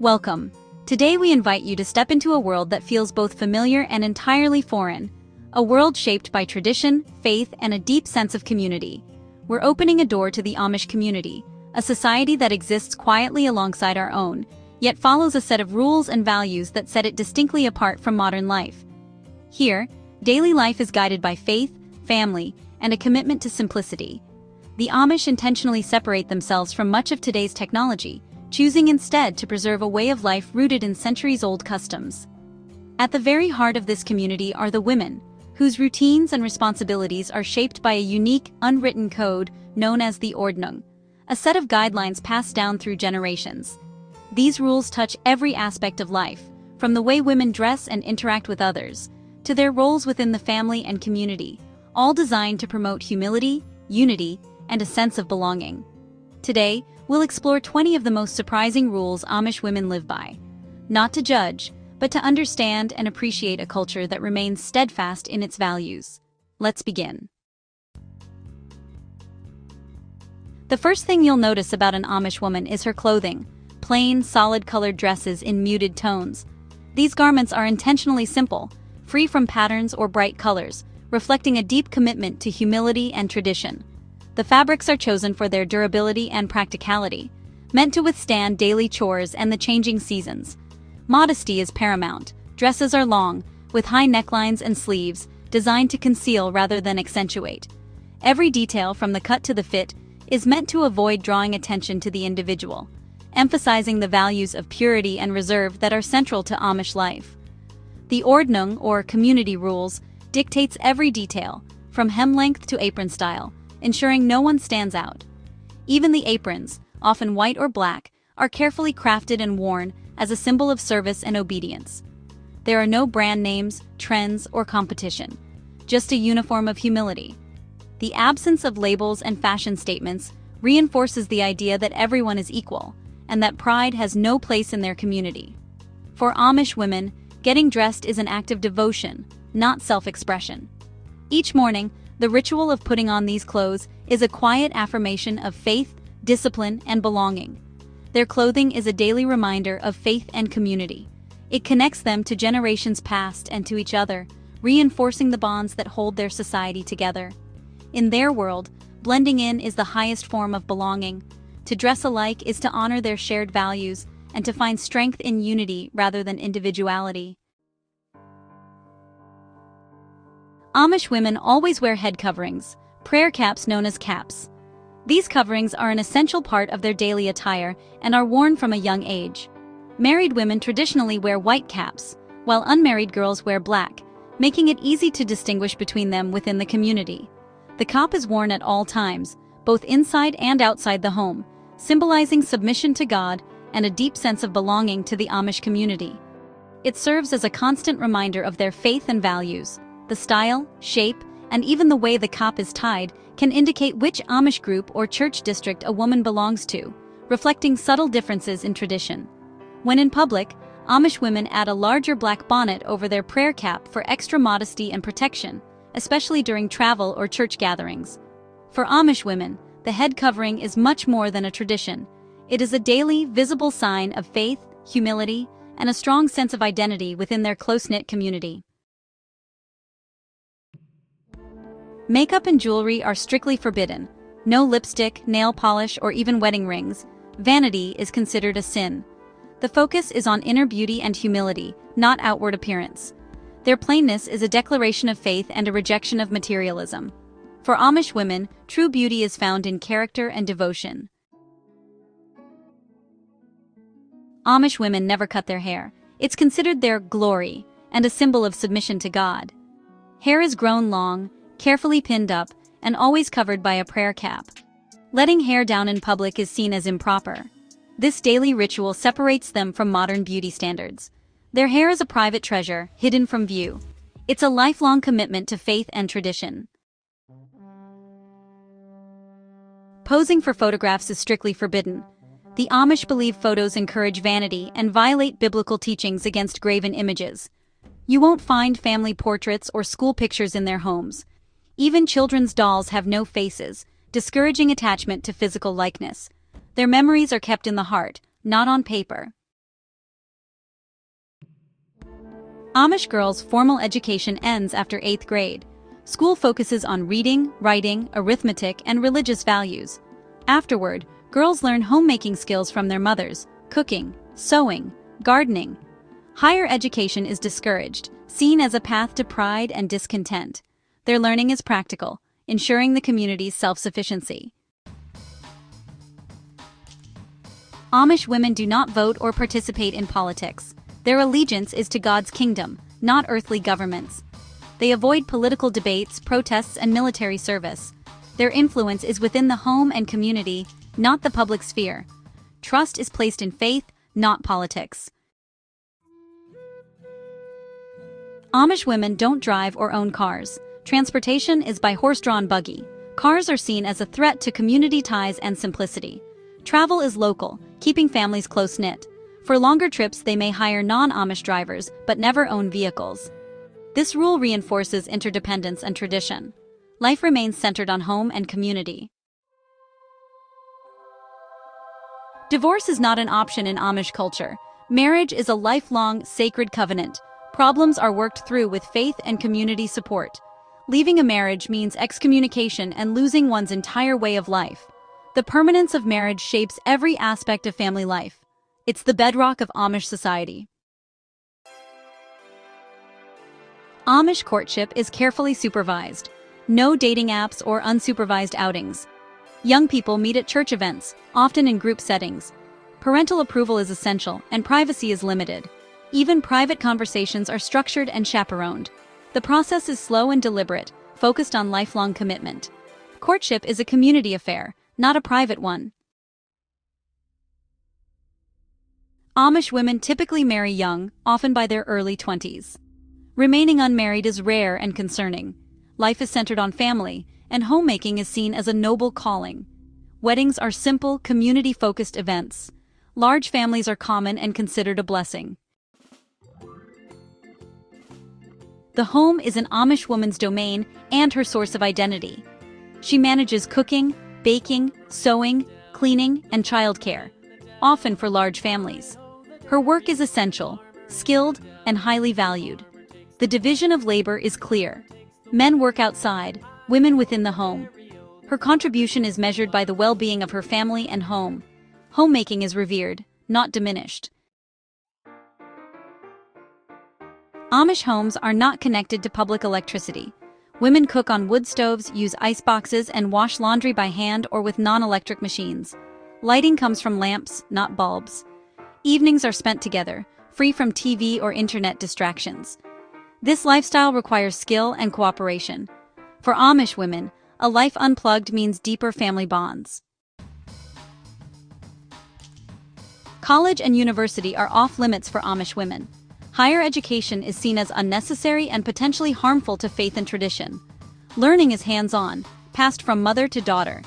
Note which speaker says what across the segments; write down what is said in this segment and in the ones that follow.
Speaker 1: Welcome. Today we invite you to step into a world that feels both familiar and entirely foreign. A world shaped by tradition, faith, and a deep sense of community. We're opening a door to the Amish community, a society that exists quietly alongside our own, yet follows a set of rules and values that set it distinctly apart from modern life. Here, daily life is guided by faith, family, and a commitment to simplicity. The Amish intentionally separate themselves from much of today's technology, choosing instead to preserve a way of life rooted in centuries-old customs. At the very heart of this community are the women, whose routines and responsibilities are shaped by a unique, unwritten code known as the Ordnung, a set of guidelines passed down through generations. These rules touch every aspect of life, from the way women dress and interact with others, to their roles within the family and community, all designed to promote humility, unity, and a sense of belonging. Today, we'll explore 20 of the most surprising rules Amish women live by. Not to judge, but to understand and appreciate a culture that remains steadfast in its values. Let's begin. The first thing you'll notice about an Amish woman is her clothing, plain, solid-colored dresses in muted tones. These garments are intentionally simple, free from patterns or bright colors, reflecting a deep commitment to humility and tradition. The fabrics are chosen for their durability and practicality, meant to withstand daily chores and the changing seasons. Modesty is paramount. Dresses are long, with high necklines and sleeves, designed to conceal rather than accentuate. Every detail, from the cut to the fit, is meant to avoid drawing attention to the individual, emphasizing the values of purity and reserve that are central to Amish life. The Ordnung, or community rules, dictates every detail, from hem length to apron style, ensuring no one stands out. Even the aprons, often white or black, are carefully crafted and worn as a symbol of service and obedience. There are no brand names, trends, or competition, just a uniform of humility. The absence of labels and fashion statements reinforces the idea that everyone is equal, and that pride has no place in their community. For Amish women, getting dressed is an act of devotion, not self-expression. Each morning, the ritual of putting on these clothes is a quiet affirmation of faith, discipline, and belonging. Their clothing is a daily reminder of faith and community. It connects them to generations past and to each other, reinforcing the bonds that hold their society together. In their world, blending in is the highest form of belonging. To dress alike is to honor their shared values and to find strength in unity rather than individuality. Amish women always wear head coverings, prayer caps known as caps. These coverings are an essential part of their daily attire and are worn from a young age. Married women traditionally wear white caps, while unmarried girls wear black, making it easy to distinguish between them within the community. The cap is worn at all times, both inside and outside the home, symbolizing submission to God and a deep sense of belonging to the Amish community. It serves as a constant reminder of their faith and values. The style, shape, and even the way the cap is tied can indicate which Amish group or church district a woman belongs to, reflecting subtle differences in tradition. When in public, Amish women add a larger black bonnet over their prayer cap for extra modesty and protection, especially during travel or church gatherings. For Amish women, the head covering is much more than a tradition. It is a daily, visible sign of faith, humility, and a strong sense of identity within their close-knit community. Makeup and jewelry are strictly forbidden. No lipstick, nail polish, or even wedding rings. Vanity is considered a sin. The focus is on inner beauty and humility, not outward appearance. Their plainness is a declaration of faith and a rejection of materialism. For Amish women, true beauty is found in character and devotion. Amish women never cut their hair. It's considered their glory and a symbol of submission to God. Hair is grown long, carefully pinned up, and always covered by a prayer cap. Letting hair down in public is seen as improper. This daily ritual separates them from modern beauty standards. Their hair is a private treasure, hidden from view. It's a lifelong commitment to faith and tradition. Posing for photographs is strictly forbidden. The Amish believe photos encourage vanity and violate biblical teachings against graven images. You won't find family portraits or school pictures in their homes. Even children's dolls have no faces, discouraging attachment to physical likeness. Their memories are kept in the heart, not on paper. Amish girls' formal education ends after 8th grade. School focuses on reading, writing, arithmetic, and religious values. Afterward, girls learn homemaking skills from their mothers, cooking, sewing, gardening. Higher education is discouraged, seen as a path to pride and discontent. Their learning is practical, ensuring the community's self-sufficiency. Amish women do not vote or participate in politics. Their allegiance is to God's kingdom, not earthly governments. They avoid political debates, protests, and military service. Their influence is within the home and community, not the public sphere. Trust is placed in faith, not politics. Amish women don't drive or own cars. Transportation is by horse-drawn buggy. Cars are seen as a threat to community ties and simplicity. Travel is local, keeping families close-knit. For longer trips, they may hire non-Amish drivers, but never own vehicles. This rule reinforces interdependence and tradition. Life remains centered on home and community. Divorce is not an option in Amish culture. Marriage is a lifelong, sacred covenant. Problems are worked through with faith and community support. Leaving a marriage means excommunication and losing one's entire way of life. The permanence of marriage shapes every aspect of family life. It's the bedrock of Amish society. Amish courtship is carefully supervised. No dating apps or unsupervised outings. Young people meet at church events, often in group settings. Parental approval is essential, and privacy is limited. Even private conversations are structured and chaperoned. The process is slow and deliberate, focused on lifelong commitment. Courtship is a community affair, not a private one. Amish women typically marry young, often by their early 20s. Remaining unmarried is rare and concerning. Life is centered on family, and homemaking is seen as a noble calling. Weddings are simple, community-focused events. Large families are common and considered a blessing. The home is an Amish woman's domain and her source of identity. She manages cooking, baking, sewing, cleaning, and childcare, often for large families. Her work is essential, skilled, and highly valued. The division of labor is clear. Men work outside, women within the home. Her contribution is measured by the well-being of her family and home. Homemaking is revered, not diminished. Amish homes are not connected to public electricity. Women cook on wood stoves, use ice boxes, and wash laundry by hand or with non-electric machines. Lighting comes from lamps, not bulbs. Evenings are spent together, free from TV or internet distractions. This lifestyle requires skill and cooperation. For Amish women, a life unplugged means deeper family bonds. College and university are off-limits for Amish women. Higher education is seen as unnecessary and potentially harmful to faith and tradition. Learning is hands-on, passed from mother to daughter.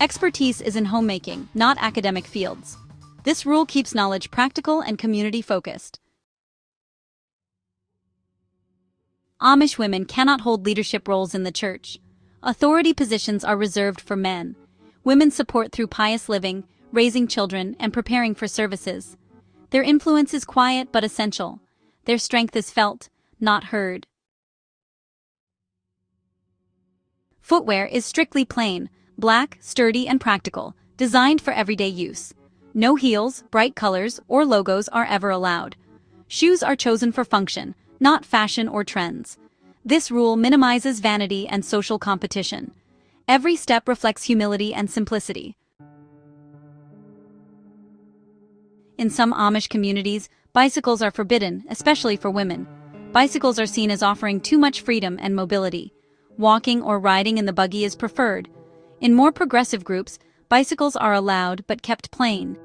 Speaker 1: Expertise is in homemaking, not academic fields. This rule keeps knowledge practical and community-focused. Amish women cannot hold leadership roles in the church. Authority positions are reserved for men. Women support through pious living, raising children, and preparing for services. Their influence is quiet but essential. Their strength is felt, not heard. Footwear is strictly plain, black, sturdy, and practical, designed for everyday use. No heels, bright colors, or logos are ever allowed. Shoes are chosen for function, not fashion or trends. This rule minimizes vanity and social competition. Every step reflects humility and simplicity. In some Amish communities, bicycles are forbidden, especially for women. Bicycles are seen as offering too much freedom and mobility. Walking or riding in the buggy is preferred. In more progressive groups, bicycles are allowed but kept plain.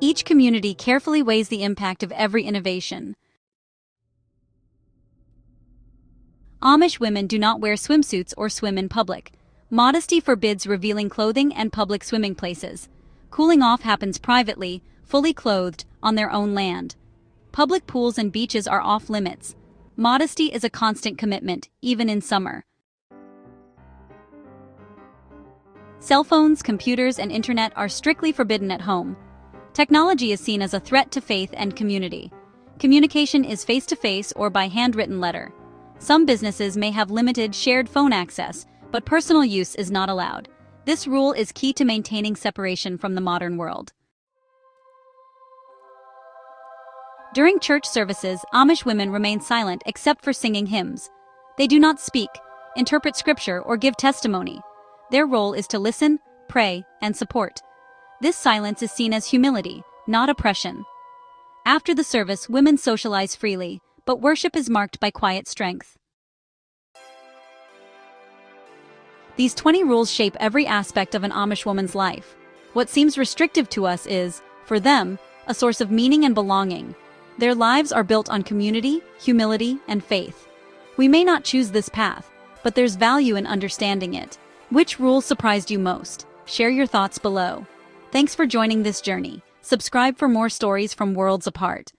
Speaker 1: Each community carefully weighs the impact of every innovation. Amish women do not wear swimsuits or swim in public. Modesty forbids revealing clothing and public swimming places. Cooling off happens privately, fully clothed, on their own land. Public pools and beaches are off-limits. Modesty is a constant commitment, even in summer. Cell phones, computers, and internet are strictly forbidden at home. Technology is seen as a threat to faith and community. Communication is face-to-face or by handwritten letter. Some businesses may have limited shared phone access, but personal use is not allowed. This rule is key to maintaining separation from the modern world. During church services, Amish women remain silent except for singing hymns. They do not speak, interpret scripture, or give testimony. Their role is to listen, pray, and support. This silence is seen as humility, not oppression. After the service, women socialize freely, but worship is marked by quiet strength. These 20 rules shape every aspect of an Amish woman's life. What seems restrictive to us is, for them, a source of meaning and belonging. Their lives are built on community, humility, and faith. We may not choose this path, but there's value in understanding it. Which rule surprised you most? Share your thoughts below. Thanks for joining this journey. Subscribe for more stories from worlds apart.